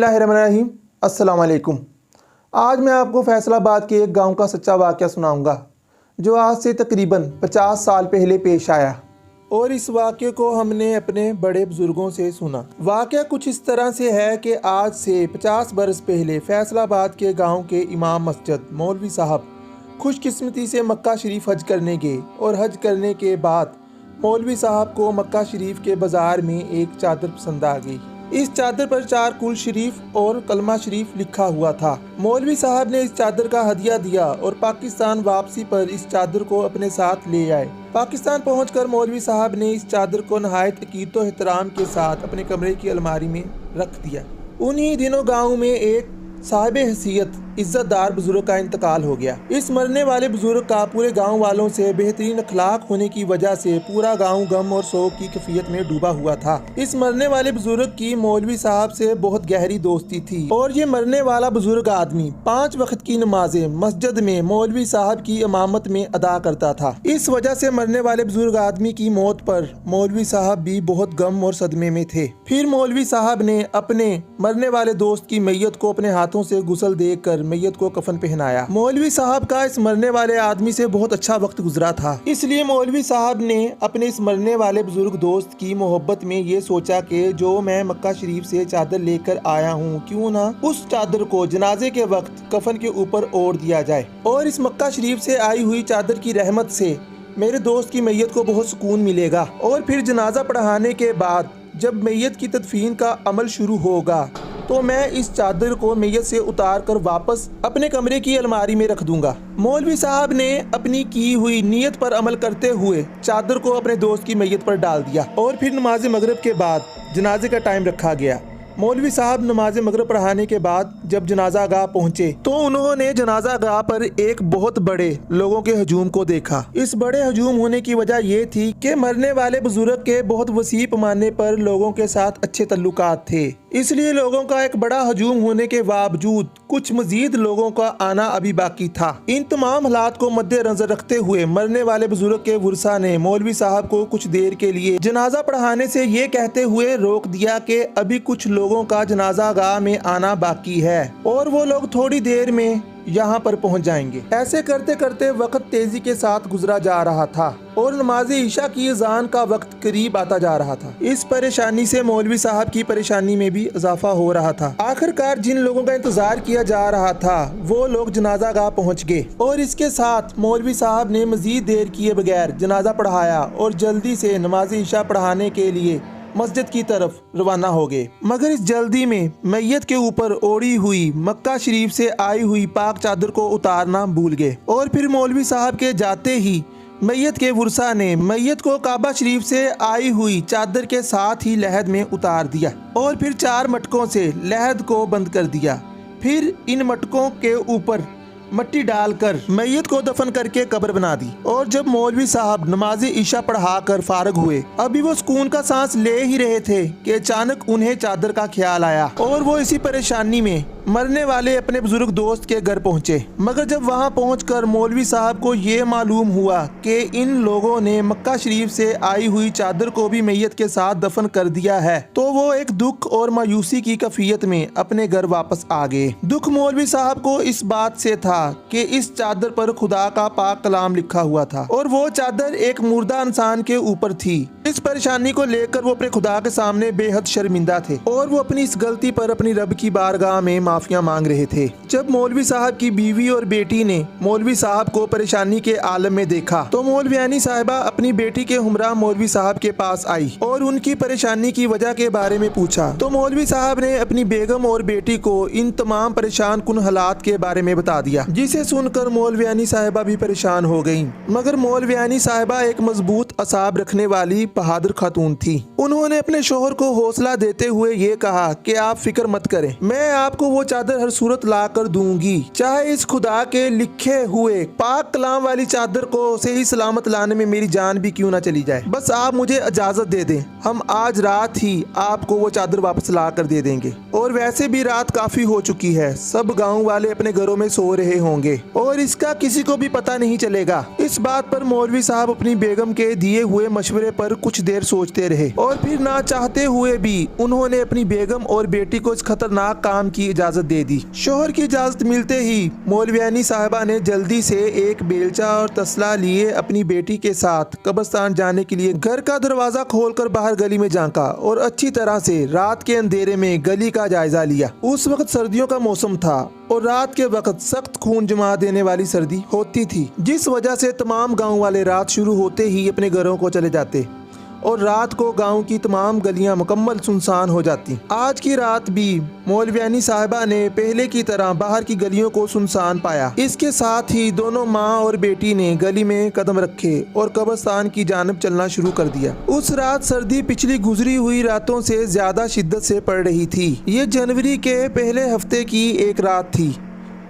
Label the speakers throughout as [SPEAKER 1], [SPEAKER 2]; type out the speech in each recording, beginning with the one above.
[SPEAKER 1] बिस्मिल्लाहिर्रहमानिर्रहीम। अस्सलाम वालेकुम। आज मैं आपको फैसलाबाद के एक गांव का सच्चा वाक़या सुनाऊंगा जो आज से तकरीबन 50 साल पहले पेश आया और इस वाक़े को हमने अपने बड़े बुज़ुर्गों से सुना। वाक़या कुछ इस तरह से है कि आज से 50 बरस पहले फैसलाबाद के गांव के इमाम मस्जिद मौलवी साहब खुशकिस्मती से मक्का शरीफ हज करने गए और हज करने के बाद मौलवी साहब को मक्का शरीफ के बाज़ार में एक चादर पसंद आ गई। इस चादर पर 4 कुल शरीफ और कलमा शरीफ लिखा हुआ था। मौलवी साहब ने इस चादर का हदिया दिया और पाकिस्तान वापसी पर इस चादर को अपने साथ ले आए। पाकिस्तान पहुंचकर मौलवी साहब ने इस चादर को नहायत अकीदत व एहतराम के साथ अपने कमरे की अलमारी में रख दिया। उन्हीं दिनों गाँव में एक साहिब हैसियत इज्जतदार बुजुर्ग का इंतकाल हो गया। इस मरने वाले बुजुर्ग का पूरे गांव वालों से बेहतरीन अखलाक होने की वजह से पूरा गांव गम और शोक की कैफियत में डूबा हुआ था। इस मरने वाले बुजुर्ग की मौलवी साहब से बहुत गहरी दोस्ती थी और ये मरने वाला बुजुर्ग आदमी 5 वक्त की नमाजें मस्जिद में मौलवी साहब की इमामत में अदा करता था। इस वजह से मरने वाले बुजुर्ग आदमी की मौत पर मौलवी साहब भी बहुत गम और सदमे में थे। फिर मौलवी साहब ने अपने मरने वाले दोस्त की मैयत को अपने हाथों से गुस्ल देकर मैयत को कफन पहनाया। मौलवी साहब का इस मरने वाले आदमी से बहुत अच्छा वक्त गुजरा था, इसलिए मौलवी साहब ने अपने इस मरने वाले बुजुर्ग दोस्त की मोहब्बत में ये सोचा कि जो मैं मक्का शरीफ से चादर लेकर आया हूँ, क्यों ना उस चादर को जनाजे के वक्त कफन के ऊपर ओढ़ दिया जाए और इस मक्का शरीफ से आई हुई चादर की रहमत से मेरे दोस्त की मैयत को बहुत सुकून मिलेगा। और फिर जनाजा पढ़ाने के बाद जब मैयत की तदफीन का अमल शुरू होगा तो मैं इस चादर को मैयत से उतार कर वापस अपने कमरे की अलमारी में रख दूंगा। मौलवी साहब ने अपनी की हुई नीयत पर अमल करते हुए चादर को अपने दोस्त की मैयत पर डाल दिया और फिर नमाज मगरिब के बाद जनाजे का टाइम रखा गया। मौलवी साहब नमाज मगरिब पढ़ाने के बाद जब जनाजा गाह पहुंचे तो उन्होंने जनाजा गाह पर एक बहुत बड़े लोगों के हजूम को देखा। इस बड़े हजूम होने की वजह ये थी कि मरने वाले बुजुर्ग के बहुत वसी पैमाने पर लोगों के साथ अच्छे तल्लुकात थे, इसलिए लोगों का एक बड़ा हजूम होने के बावजूद कुछ मजीद लोगों का आना अभी बाकी था। इन तमाम हालात को मद्देनजर रखते हुए मरने वाले बुजुर्ग के वुरसा ने मौलवी साहब को कुछ देर के लिए जनाजा पढ़ाने से ये कहते हुए रोक दिया कि अभी कुछ लोगों का जनाजा गाह में आना बाकी है और वो लोग थोड़ी देर में यहाँ पर पहुँच जाएंगे। ऐसे करते करते वक्त तेजी के साथ गुजरा जा रहा था और नमाज ईशा की अज़ान का वक्त करीब आता जा रहा था। इस परेशानी से मौलवी साहब की परेशानी में भी इजाफा हो रहा था। आखिरकार जिन लोगों का इंतजार किया जा रहा था वो लोग जनाजा गाह पहुँच गए और इसके साथ मौलवी साहब ने मजीद देर किए बगैर जनाजा पढ़ाया और जल्दी से नमाज ईशा पढ़ाने के लिए मस्जिद की तरफ रवाना हो गए। मगर इस जल्दी में मैयत के ऊपर ओढ़ी हुई मक्का शरीफ से आई हुई पाक चादर को उतारना भूल गए और फिर मौलवी साहब के जाते ही मैयत के वुरसा ने मैयत को काबा शरीफ से आई हुई चादर के साथ ही लहद में उतार दिया और फिर 4 मटकों से लहद को बंद कर दिया। फिर इन मटकों के ऊपर मट्टी डालकर मैयत को दफन करके कब्र बना दी और जब मौलवी साहब नमाज ईशा पढ़ाकर फारग हुए, अभी वो सुकून का सांस ले ही रहे थे कि अचानक उन्हें चादर का ख्याल आया और वो इसी परेशानी में मरने वाले अपने बुजुर्ग दोस्त के घर पहुंचे। मगर जब वहां पहुंचकर मौलवी साहब को ये मालूम हुआ कि इन लोगों ने मक्का शरीफ से आई हुई चादर को भी मैयत के साथ दफन कर दिया है, तो वो एक दुख और मायूसी की कैफियत में अपने घर वापस आ गए। दुख मौलवी साहब को इस बात से था कि इस चादर पर खुदा का पाक कलाम लिखा हुआ था और वो चादर एक मुर्दा इंसान के ऊपर थी। इस परेशानी को लेकर वो अपने खुदा के सामने बेहद शर्मिंदा थे और वो अपनी इस गलती पर अपनी रब की बारगाह में माफिया मांग रहे थे। जब मौलवी साहब की बीवी और बेटी ने मौलवी साहब को परेशानी के आलम में देखा तो मौलवियानी साहिबा अपनी बेटी के हमरा मौलवी साहब के पास आई और उनकी परेशानी की वजह के बारे में पूछा। तो मौलवी साहब ने अपनी बेगम और बेटी को इन तमाम परेशान कुन हालात के बारे में बता दिया, जिसे सुनकर मौलवियानी साहिबा भी परेशान हो गयी। मगर मौलवियानी साहिबा एक मजबूत असाब रखने वाली बहादुर खातून थी। उन्होंने अपने शोहर को हौसला देते हुए ये कहा कि आप फिक्र मत करें, मैं आपको वो वो चादर हर सूरत ला कर दूंगी, चाहे इस खुदा के लिखे हुए पाक कलाम वाली चादर को सही सलामत लाने में मेरी जान भी क्यों ना चली जाए। बस आप मुझे इजाजत दे दें, हम आज रात ही आपको वो चादर वापस ला कर दे देंगे। और वैसे भी रात काफी हो चुकी है, सब गाँव वाले अपने घरों में सो रहे होंगे और इसका किसी को भी पता नहीं चलेगा। इस बात पर मौलवी साहब अपनी बेगम के दिए हुए मशवरे पर कुछ देर सोचते रहे और फिर ना चाहते हुए भी उन्होंने अपनी बेगम और बेटी को इस खतरनाक काम की इजाजत दे दी। शोहर की इजाजत मिलते ही मौलवियानी साहिबा ने जल्दी से एक बेलचा और तसला लिए अपनी बेटी के साथ कब्रिस्तान जाने के लिए घर का दरवाजा खोलकर बाहर गली में झांका और अच्छी तरह से रात के अंधेरे में गली का जायजा लिया। उस वक्त सर्दियों का मौसम था और रात के वक्त सख्त खून जमा देने वाली सर्दी होती थी, जिस वजह से तमाम गांव वाले रात शुरू होते ही अपने घरों को चले जाते और रात को गांव की तमाम गलियां मुकम्मल सुनसान हो जाती। आज की रात भी मौलवियानी साहिबा ने पहले की तरह बाहर की गलियों को सुनसान पाया। इसके साथ ही दोनों माँ और बेटी ने गली में कदम रखे और कब्रिस्तान की जानब चलना शुरू कर दिया। उस रात सर्दी पिछली गुजरी हुई रातों से ज्यादा शिद्दत से पड़ रही थी। ये जनवरी के पहले हफ्ते की एक रात थी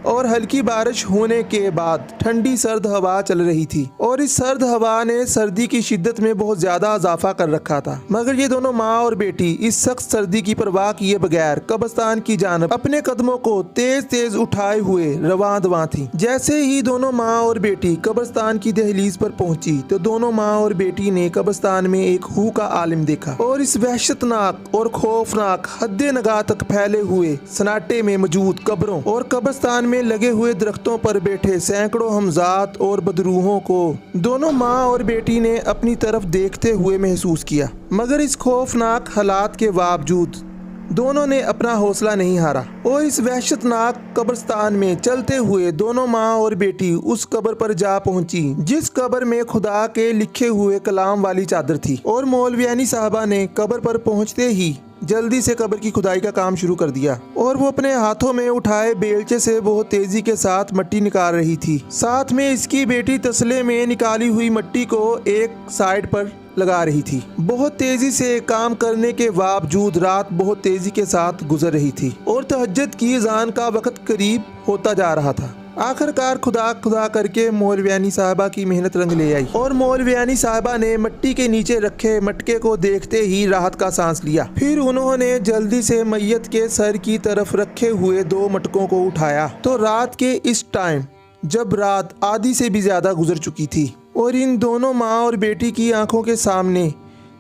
[SPEAKER 1] और हल्की बारिश होने के बाद ठंडी सर्द हवा चल रही थी और इस सर्द हवा ने सर्दी की शिद्दत में बहुत ज्यादा इजाफा कर रखा था। मगर ये दोनों माँ और बेटी इस सख्त सर्दी की परवाह किए बगैर कब्रिस्तान की जानब अपने कदमों को तेज तेज उठाए हुए रवां दवां थी। जैसे ही दोनों माँ और बेटी कब्रिस्तान की दहलीज पर पहुंची तो दोनों माँ और बेटी ने कब्रिस्तान में एक हू का आलिम देखा और इस वहशतनाक और खौफनाक हद्दे नगाह तक फैले हुए सन्नाटे में मौजूद कब्रों और कब्रिस्तान में लगे हुए दरख्तों पर बैठे सैकड़ों हमजात और बदरूहों को दोनों माँ और बेटी ने अपनी तरफ देखते हुए महसूस किया। मगर इस खौफनाक हालात के बावजूद दोनों ने अपना हौसला नहीं हारा और इस वहशतनाक कब्रिस्तान में चलते हुए दोनों माँ और बेटी उस कब्र पर जा पहुंची जिस कब्र में खुदा के लिखे हुए कलाम वाली चादर थी। और मौलवियानी साहबा ने कब्र पर पहुंचते ही जल्दी से कब्र की खुदाई का काम शुरू कर दिया और वो अपने हाथों में उठाए बेलचे से बहुत तेजी के साथ मिट्टी निकाल रही थी। साथ में इसकी बेटी तसले में निकाली हुई मिट्टी को एक साइड पर लगा रही थी। बहुत तेजी से काम करने के बावजूद रात बहुत तेजी के साथ गुजर रही थी और तहज्जुद की अज़ान का वक्त करीब होता जा रहा था। आखिरकार खुदा खुदा करके मौलवियानी साहिबा की मेहनत रंग ले आई और मौलवियानी साहिबा ने मिट्टी के नीचे रखे मटके को देखते ही राहत का सांस लिया। फिर उन्होंने जल्दी से मैयत के सर की तरफ रखे हुए दो मटकों को उठाया तो रात के इस टाइम जब रात आधी से भी ज्यादा गुजर चुकी थी और इन दोनों माँ और बेटी की आंखों के सामने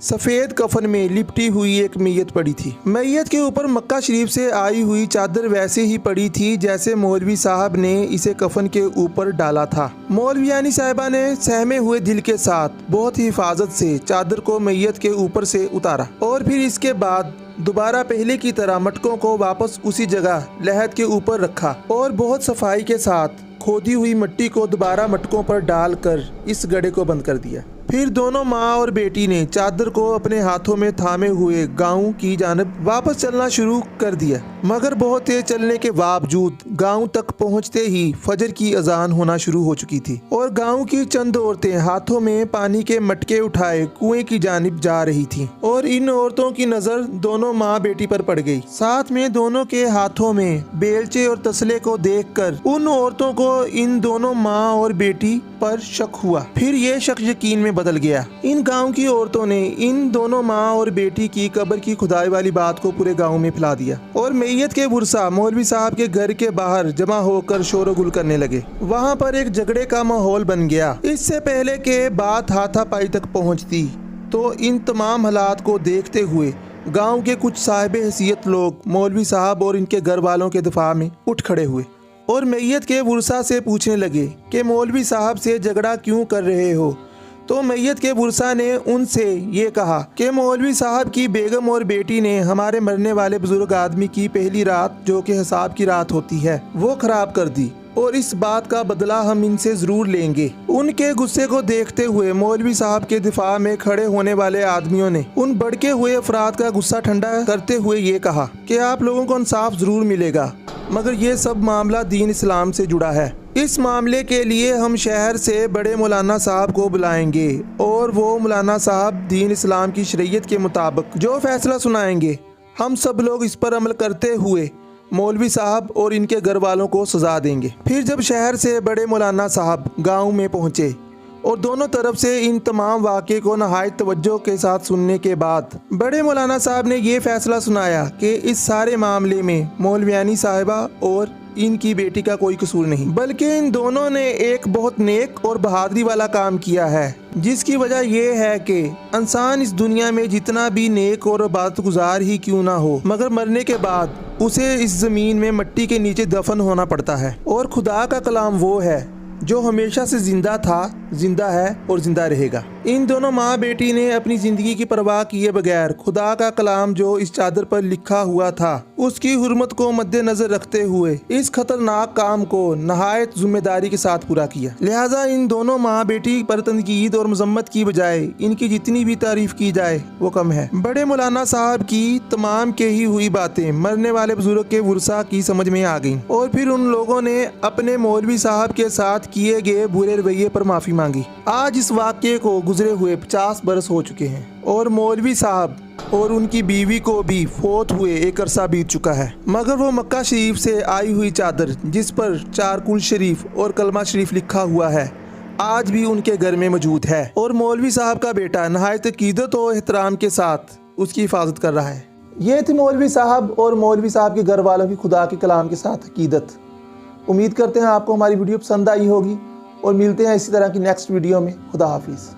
[SPEAKER 1] सफ़ेद कफन में लिपटी हुई एक मैयत पड़ी थी। मैयत के ऊपर मक्का शरीफ से आई हुई चादर वैसे ही पड़ी थी जैसे मौलवी साहब ने इसे कफन के ऊपर डाला था। मौलवियानी साहिबा ने सहमे हुए दिल के साथ बहुत ही हिफाजत से चादर को मैयत के ऊपर से उतारा और फिर इसके बाद दोबारा पहले की तरह मटकों को वापस उसी जगह लहद के ऊपर रखा और बहुत सफाई के साथ खोदी हुई मिट्टी को दोबारा मटकों पर डालकर इस गड्ढे को बंद कर दिया। फिर दोनों माँ और बेटी ने चादर को अपने हाथों में थामे हुए गांव की जानब वापस चलना शुरू कर दिया। मगर बहुत तेज चलने के बावजूद गांव तक पहुंचते ही फजर की अजान होना शुरू हो चुकी थी और गांव की चंद औरतें हाथों में पानी के मटके उठाए कुएं की जानिब जा रही थीं और इन औरतों की नजर दोनों माँ बेटी पर पड़ गई। साथ में दोनों के हाथों में बेलचे और तसले को देखकर उन औरतों को इन दोनों माँ और बेटी पर शक हुआ। फिर ये शक यकीन में बदल गया। इन गांव की औरतों ने इन दोनों माँ और बेटी की कब्र की खुदाई वाली बात को पूरे गांव में फैला दिया और मैयत के बुरसा मौलवी साहब के घर के बाहर जमा होकर शोरगुल करने लगे। वहाँ पर एक झगड़े का माहौल बन गया। इससे पहले के बात हाथापाई तक पहुँचती तो इन तमाम हालात को देखते हुए गाँव के कुछ साहिब हैसियत लोग मौलवी साहब और इनके घर वालों के दिफा में उठ खड़े हुए और मैयत के बुरसा से पूछने लगे कि मौलवी साहब से झगड़ा क्यों कर रहे हो। तो मैयत के बुरसा ने उनसे ये कहा कि मौलवी साहब की बेगम और बेटी ने हमारे मरने वाले बुजुर्ग आदमी की पहली रात जो कि हिसाब की रात होती है वो खराब कर दी और इस बात का बदला हम इनसे जरूर लेंगे। उनके गुस्से को देखते हुए मौलवी साहब के दिफा में खड़े होने वाले आदमियों ने उन भड़के हुए अफराद का गुस्सा ठंडा करते हुए ये कहा कि आप लोगों को इंसाफ जरूर मिलेगा, मगर ये सब मामला दीन इस्लाम से जुड़ा है। इस मामले के लिए हम शहर से बड़े मौलाना साहब को बुलाएंगे और वो मौलाना साहब दीन इस्लाम की शरीयत के मुताबिक जो फैसला सुनाएंगे हम सब लोग इस पर अमल करते हुए मौलवी साहब और इनके घर वालों को सजा देंगे। फिर जब शहर से बड़े मौलाना साहब गांव में पहुंचे और दोनों तरफ से इन तमाम वाक़े को नहायत तवज्जो के साथ सुनने के बाद बड़े मौलाना साहब ने ये फैसला सुनाया कि इस सारे मामले में मौलवियानी साहिबा और इनकी बेटी का कोई कसूर नहीं, बल्कि इन दोनों ने एक बहुत नेक और बहादुरी वाला काम किया है, जिसकी वजह यह है कि इंसान इस दुनिया में जितना भी नेक और इबादत गुजार ही क्यों ना हो, मगर मरने के बाद उसे इस ज़मीन में मिट्टी के नीचे दफन होना पड़ता है। और खुदा का कलाम वो है जो हमेशा से जिंदा था, जिंदा है और जिंदा रहेगा। इन दोनों माँ बेटी ने अपनी ज़िंदगी की परवाह किए बगैर खुदा का कलाम जो इस चादर पर लिखा हुआ था उसकी हुर्मत को मद्देनजर रखते हुए इस खतरनाक काम को नहायत जिम्मेदारी के साथ पूरा किया। लिहाजा इन दोनों माँ बेटी पर तनकीद और मजम्मत की बजाय इनकी जितनी भी तारीफ की जाए वो कम है। बड़े मौलाना साहब की तमाम कही हुई बातें मरने वाले बुजुर्ग के वुरसा की समझ में आ गईं और फिर उन लोगों ने अपने मौलवी साहब के साथ किए गए बुरे रवैये पर माफ़ी मांगी। आज इस वाक़े को गुजरे हुए 50 बरस हो चुके हैं और मौलवी साहब और उनकी बीवी को भी फोत हुए एक अरसा बीत चुका है, मगर वो मक्का शरीफ से आई हुई चादर जिस पर चारकुल शरीफ और कलमा शरीफ लिखा हुआ है आज भी उनके घर में मौजूद है और मौलवी साहब का बेटा नहायत अकीदत और एहतराम के साथ उसकी हिफाजत कर रहा है। ये थी मौलवी साहब और मौलवी साहब के घर वालों की खुदा के कलाम के साथ अकीदत। उम्मीद करते हैं आपको हमारी वीडियो पसंद आई होगी और मिलते हैं इसी तरह की नेक्स्ट वीडियो में। खुदा हाफिज़।